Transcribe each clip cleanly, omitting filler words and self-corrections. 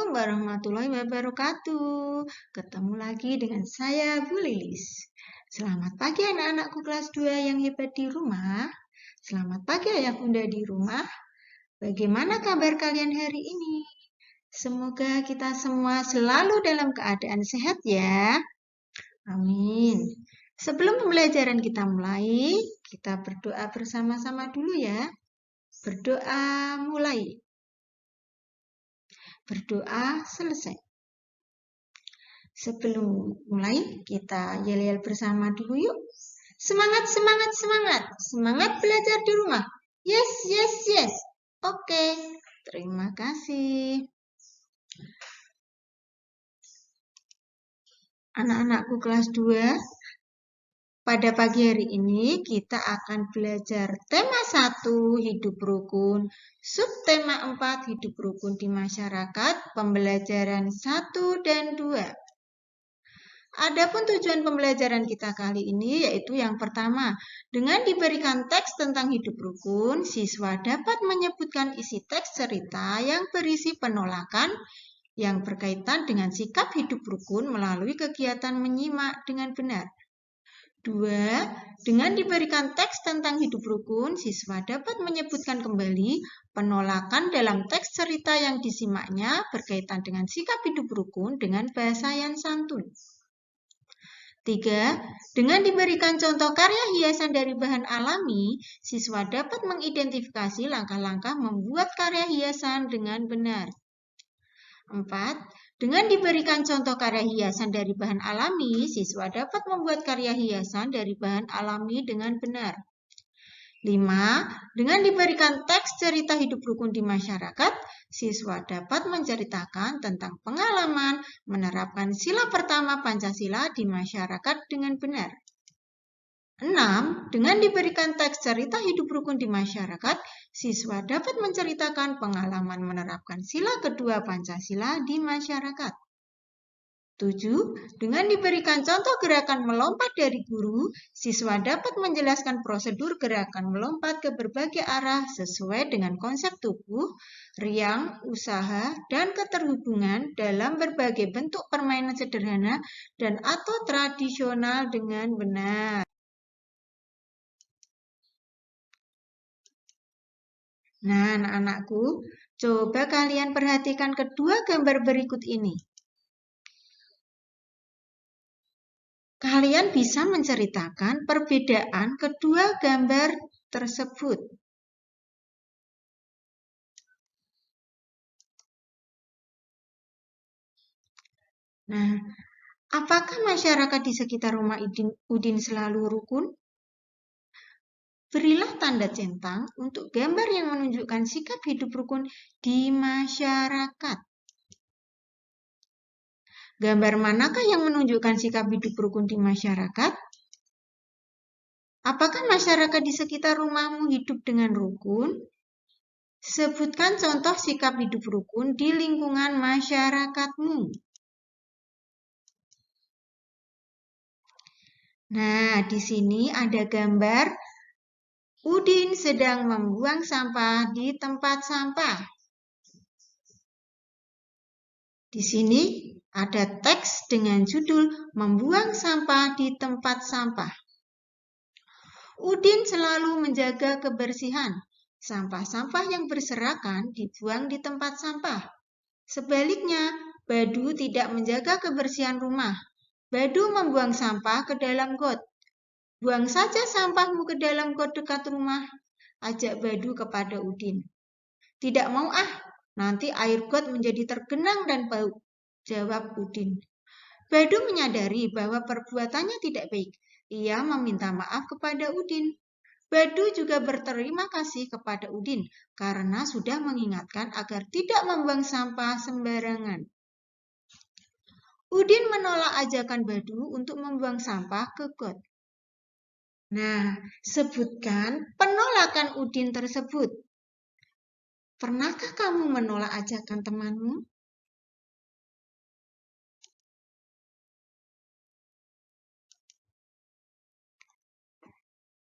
Assalamualaikum warahmatullahi wabarakatuh. Ketemu lagi dengan saya, Bu Lilis. Selamat pagi anak-anakku kelas 2 yang hebat di rumah. Selamat pagi ayah bunda di rumah. Bagaimana kabar kalian hari ini? Semoga kita semua selalu dalam keadaan sehat ya. Amin. Sebelum pembelajaran kita mulai, kita berdoa bersama-sama dulu ya. Berdoa mulai. Berdoa selesai. Sebelum mulai, kita yel-yel bersama dulu yuk. Semangat, semangat, semangat. Semangat belajar di rumah. Yes, yes, yes. Oke, terima kasih. Anak-anakku kelas 2, pada pagi hari ini kita akan belajar tema 1, hidup rukun, subtema 4, hidup rukun di masyarakat, pembelajaran 1 dan 2. Adapun tujuan pembelajaran kita kali ini yaitu yang pertama, dengan diberikan teks tentang hidup rukun, siswa dapat menyebutkan isi teks cerita yang berisi penolakan yang berkaitan dengan sikap hidup rukun melalui kegiatan menyimak dengan benar. 2. Dengan diberikan teks tentang hidup rukun, siswa dapat menyebutkan kembali penolakan dalam teks cerita yang disimaknya berkaitan dengan sikap hidup rukun dengan bahasa yang santun. 3. Dengan diberikan contoh karya hiasan dari bahan alami, siswa dapat mengidentifikasi langkah-langkah membuat karya hiasan dengan benar. 4. Dengan diberikan contoh karya hiasan dari bahan alami, siswa dapat membuat karya hiasan dari bahan alami dengan benar. 5. Dengan diberikan teks cerita hidup rukun di masyarakat, siswa dapat menceritakan tentang pengalaman menerapkan sila pertama Pancasila di masyarakat dengan benar. 6. Dengan diberikan teks cerita hidup rukun di masyarakat, siswa dapat menceritakan pengalaman menerapkan sila kedua Pancasila di masyarakat. 7. Dengan diberikan contoh gerakan melompat dari guru, siswa dapat menjelaskan prosedur gerakan melompat ke berbagai arah sesuai dengan konsep tubuh, riang, usaha, dan keterhubungan dalam berbagai bentuk permainan sederhana dan atau tradisional dengan benar. Nah, anak-anakku, coba kalian perhatikan kedua gambar berikut ini. Kalian bisa menceritakan perbedaan kedua gambar tersebut. Nah, apakah masyarakat di sekitar rumah Udin selalu rukun? Berilah tanda centang untuk gambar yang menunjukkan sikap hidup rukun di masyarakat. Gambar manakah yang menunjukkan sikap hidup rukun di masyarakat? Apakah masyarakat di sekitar rumahmu hidup dengan rukun? Sebutkan contoh sikap hidup rukun di lingkungan masyarakatmu. Nah, di sini ada gambar Udin sedang membuang sampah di tempat sampah. Di sini ada teks dengan judul Membuang Sampah di Tempat Sampah. Udin selalu menjaga kebersihan. Sampah-sampah yang berserakan dibuang di tempat sampah. Sebaliknya, Badu tidak menjaga kebersihan rumah. Badu membuang sampah ke dalam got. Buang saja sampahmu ke dalam got dekat rumah, ajak Badu kepada Udin. Tidak mau nanti air got menjadi tergenang dan bau, jawab Udin. Badu menyadari bahwa perbuatannya tidak baik. Ia meminta maaf kepada Udin. Badu juga berterima kasih kepada Udin karena sudah mengingatkan agar tidak membuang sampah sembarangan. Udin menolak ajakan Badu untuk membuang sampah ke got. Nah, sebutkan penolakan Udin tersebut. Pernahkah kamu menolak ajakan temanmu?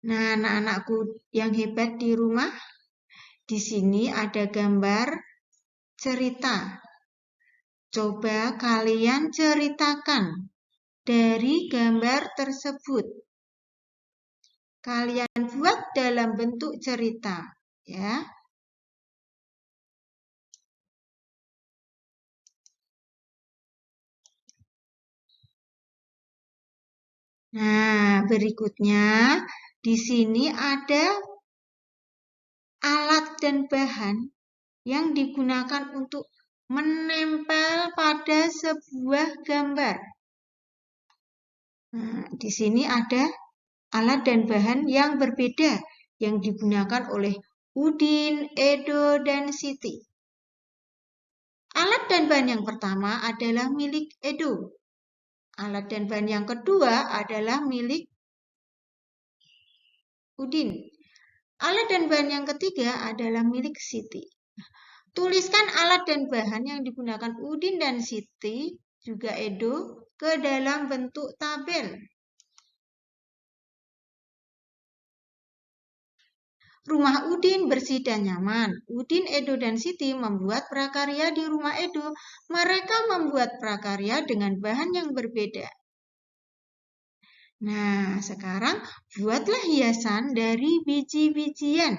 Nah, anak-anakku yang hebat di rumah, di sini ada gambar cerita. Coba kalian ceritakan dari gambar tersebut. Kalian buat dalam bentuk cerita, ya. Nah, berikutnya di sini ada alat dan bahan yang digunakan untuk menempel pada sebuah gambar. Nah, di sini ada alat dan bahan yang berbeda yang digunakan oleh Udin, Edo, dan Siti. Alat dan bahan yang pertama adalah milik Edo. Alat dan bahan yang kedua adalah milik Udin. Alat dan bahan yang ketiga adalah milik Siti. Tuliskan alat dan bahan yang digunakan Udin dan Siti, juga Edo, ke dalam bentuk tabel. Rumah Udin bersih dan nyaman. Udin, Edo, dan Siti membuat prakarya di rumah Edo. Mereka membuat prakarya dengan bahan yang berbeda. Nah, sekarang buatlah hiasan dari biji-bijian.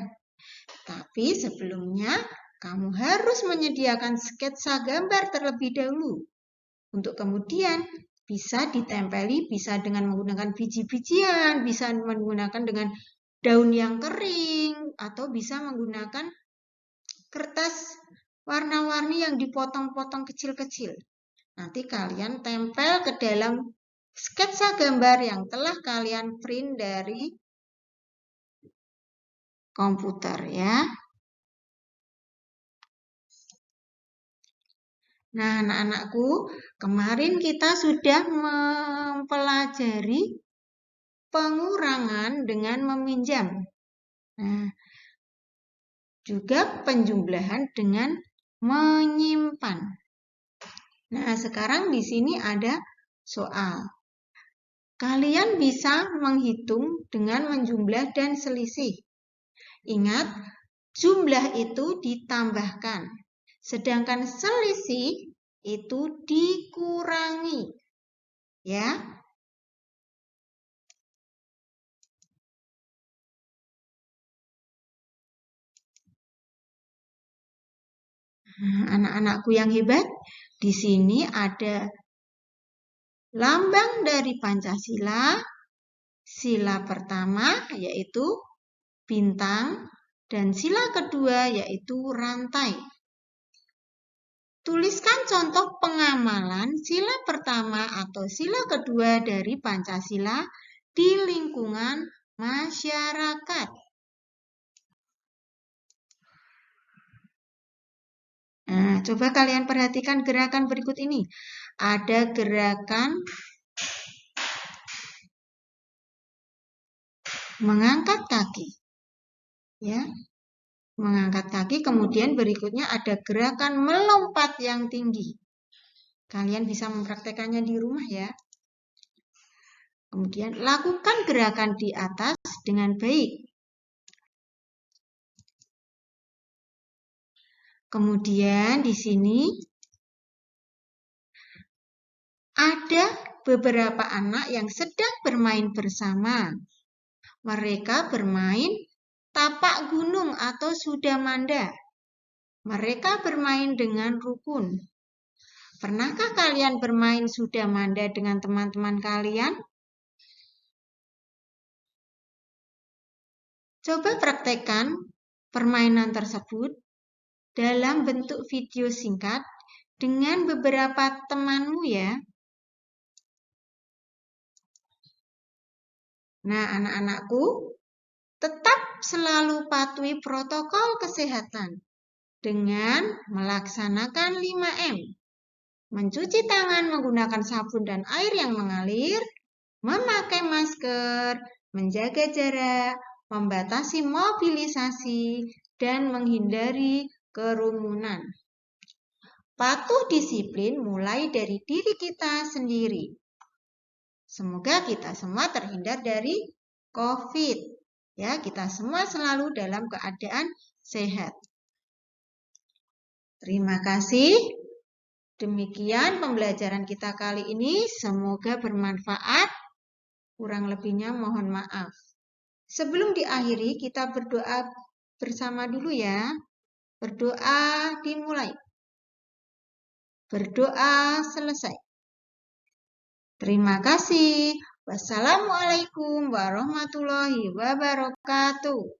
Tapi sebelumnya, kamu harus menyediakan sketsa gambar terlebih dahulu. Untuk kemudian bisa ditempeli, bisa dengan menggunakan biji-bijian, bisa menggunakan dengan daun yang kering, atau bisa menggunakan kertas warna-warni yang dipotong-potong kecil-kecil. Nanti kalian tempel ke dalam sketsa gambar yang telah kalian print dari komputer, ya. Nah, anak-anakku, kemarin kita sudah mempelajari pengurangan dengan meminjam. Nah, juga penjumlahan dengan menyimpan. Nah, sekarang di sini ada soal. Kalian bisa menghitung dengan menjumlah dan selisih. Ingat, jumlah itu ditambahkan, sedangkan selisih itu dikurangi. Ya. Anak-anakku yang hebat, di sini ada lambang dari Pancasila. Sila pertama yaitu bintang dan sila kedua yaitu rantai. Tuliskan contoh pengamalan sila pertama atau sila kedua dari Pancasila di lingkungan masyarakat. Nah, coba kalian perhatikan gerakan berikut ini. Ada gerakan mengangkat kaki. Ya. Mengangkat kaki, kemudian berikutnya ada gerakan melompat yang tinggi. Kalian bisa mempraktekannya di rumah, ya. Kemudian lakukan gerakan di atas dengan baik. Kemudian di sini ada beberapa anak yang sedang bermain bersama. Mereka bermain tapak gunung atau sudamanda. Mereka bermain dengan rukun. Pernahkah kalian bermain sudamanda dengan teman-teman kalian? Coba praktekkan permainan tersebut dalam bentuk video singkat dengan beberapa temanmu, ya. Nah, anak-anakku, tetap selalu patuhi protokol kesehatan dengan melaksanakan 5M. Mencuci tangan menggunakan sabun dan air yang mengalir, memakai masker, menjaga jarak, membatasi mobilisasi, dan menghindari kerumunan. Patuh disiplin mulai dari diri kita sendiri. Semoga kita semua terhindar dari COVID. Ya, kita semua selalu dalam keadaan sehat. Terima kasih. Demikian pembelajaran kita kali ini. Semoga bermanfaat. Kurang lebihnya mohon maaf. Sebelum diakhiri, kita berdoa bersama dulu ya. Berdoa dimulai. Berdoa selesai. Terima kasih. Wassalamualaikum warahmatullahi wabarakatuh.